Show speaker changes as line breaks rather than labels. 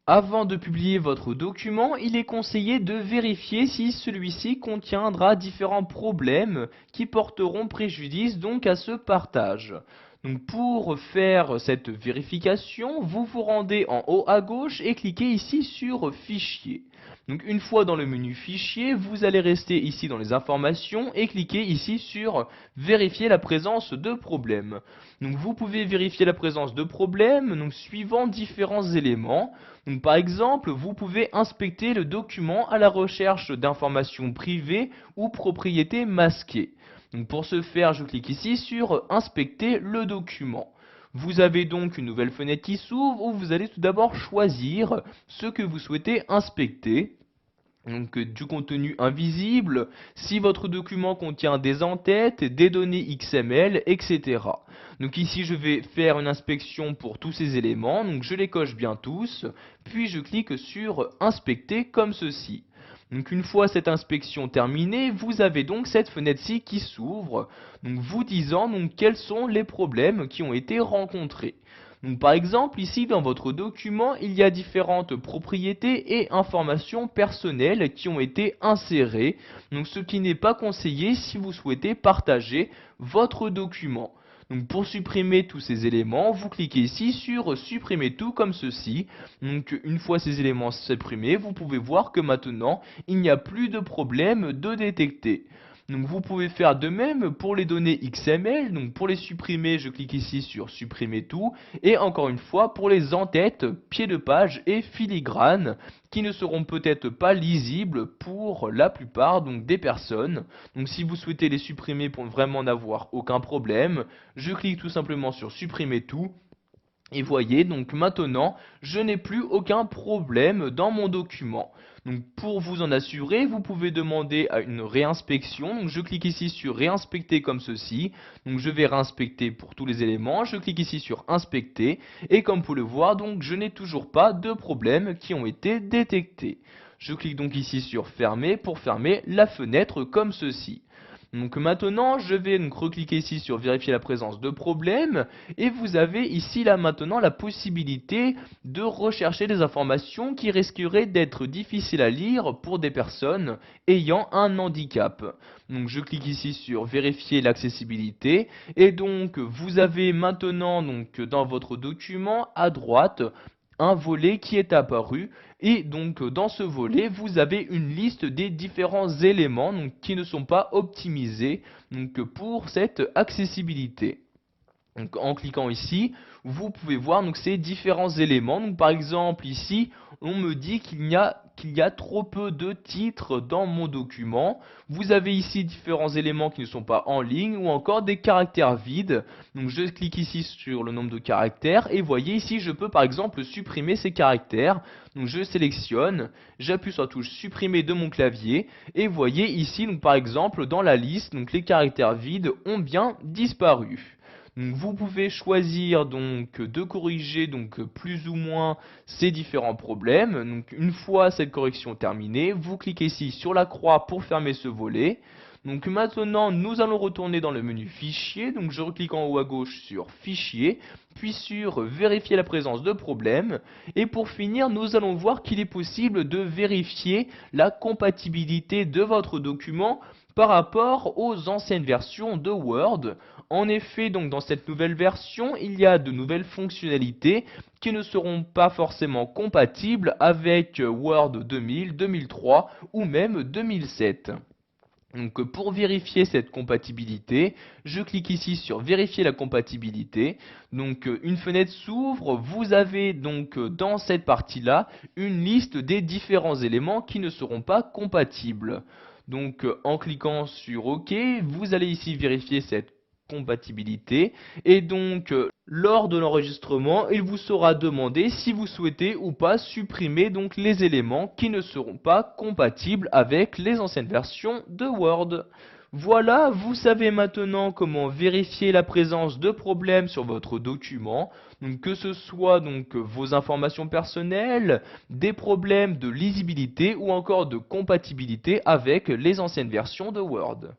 Avant de publier votre document, il est conseillé de vérifier si celui-ci contiendra différents problèmes qui porteront préjudice donc à ce partage. Donc pour faire cette vérification, vous vous rendez en haut à gauche et cliquez ici sur Fichier. Donc une fois dans le menu Fichier, vous allez rester ici dans les informations et cliquer ici sur Vérifier la présence de problèmes. Donc vous pouvez vérifier la présence de problèmes donc suivant différents éléments. Donc, par exemple, vous pouvez inspecter le document à la recherche d'informations privées ou propriétés masquées. Donc, pour ce faire, je clique ici sur Inspecter le document. Vous avez donc une nouvelle fenêtre qui s'ouvre où vous allez tout d'abord choisir ce que vous souhaitez inspecter. Donc du contenu invisible, si votre document contient des en-têtes, des données XML, etc. Donc ici je vais faire une inspection pour tous ces éléments, donc je les coche bien tous, puis je clique sur Inspecter comme ceci. Donc une fois cette inspection terminée, vous avez donc cette fenêtre-ci qui s'ouvre, donc vous disant donc quels sont les problèmes qui ont été rencontrés. Donc, par exemple, ici dans votre document, il y a différentes propriétés et informations personnelles qui ont été insérées, donc ce qui n'est pas conseillé si vous souhaitez partager votre document. Donc pour supprimer tous ces éléments, vous cliquez ici sur Supprimer tout comme ceci. Donc une fois ces éléments supprimés, vous pouvez voir que maintenant, il n'y a plus de problème de détecter. Donc vous pouvez faire de même pour les données XML, donc pour les supprimer, je clique ici sur Supprimer tout, et encore une fois pour les en-têtes, pieds de page et filigrane, qui ne seront peut-être pas lisibles pour la plupart donc des personnes. Donc si vous souhaitez les supprimer pour vraiment n'avoir aucun problème, je clique tout simplement sur Supprimer tout. Et voyez, donc maintenant, je n'ai plus aucun problème dans mon document. Donc pour vous en assurer, vous pouvez demander à une réinspection. Donc je clique ici sur Réinspecter comme ceci. Donc je vais réinspecter pour tous les éléments. Je clique ici sur Inspecter. Et comme vous pouvez le voir, donc je n'ai toujours pas de problèmes qui ont été détectés. Je clique donc ici sur Fermer pour fermer la fenêtre comme ceci. Donc maintenant, je vais donc recliquer ici sur vérifier la présence de problèmes et vous avez ici là maintenant la possibilité de rechercher des informations qui risqueraient d'être difficiles à lire pour des personnes ayant un handicap. Donc je clique ici sur vérifier l'accessibilité et donc vous avez maintenant donc dans votre document à droite un volet qui est apparu et donc dans ce volet vous avez une liste des différents éléments donc, qui ne sont pas optimisés donc, pour cette accessibilité. Donc, en cliquant ici, vous pouvez voir donc, ces différents éléments. Donc, par exemple, ici, on me dit qu'il y a trop peu de titres dans mon document. Vous avez ici différents éléments qui ne sont pas en ligne ou encore des caractères vides. Donc, je clique ici sur le nombre de caractères et voyez ici, je peux par exemple supprimer ces caractères. Donc, je sélectionne, j'appuie sur la touche supprimer de mon clavier et voyez ici, donc, par exemple, dans la liste, donc, les caractères vides ont bien disparu. Donc vous pouvez choisir donc de corriger donc plus ou moins ces différents problèmes. Donc une fois cette correction terminée, vous cliquez ici sur la croix pour fermer ce volet. Donc maintenant nous allons retourner dans le menu Fichier. Donc je reclique en haut à gauche sur Fichier, puis sur Vérifier la présence de problèmes. Et pour finir, nous allons voir qu'il est possible de vérifier la compatibilité de votre document par rapport aux anciennes versions de Word. En effet, donc dans cette nouvelle version, il y a de nouvelles fonctionnalités qui ne seront pas forcément compatibles avec Word 2000, 2003 ou même 2007. Donc pour vérifier cette compatibilité, je clique ici sur vérifier la compatibilité. Donc une fenêtre s'ouvre, vous avez donc dans cette partie-là une liste des différents éléments qui ne seront pas compatibles. Donc en cliquant sur OK, vous allez ici vérifier cette compatibilité et donc lors de l'enregistrement, il vous sera demandé si vous souhaitez ou pas supprimer donc les éléments qui ne seront pas compatibles avec les anciennes versions de Word. Voilà, vous savez maintenant comment vérifier la présence de problèmes sur votre document, donc que ce soit donc vos informations personnelles, des problèmes de lisibilité ou encore de compatibilité avec les anciennes versions de Word.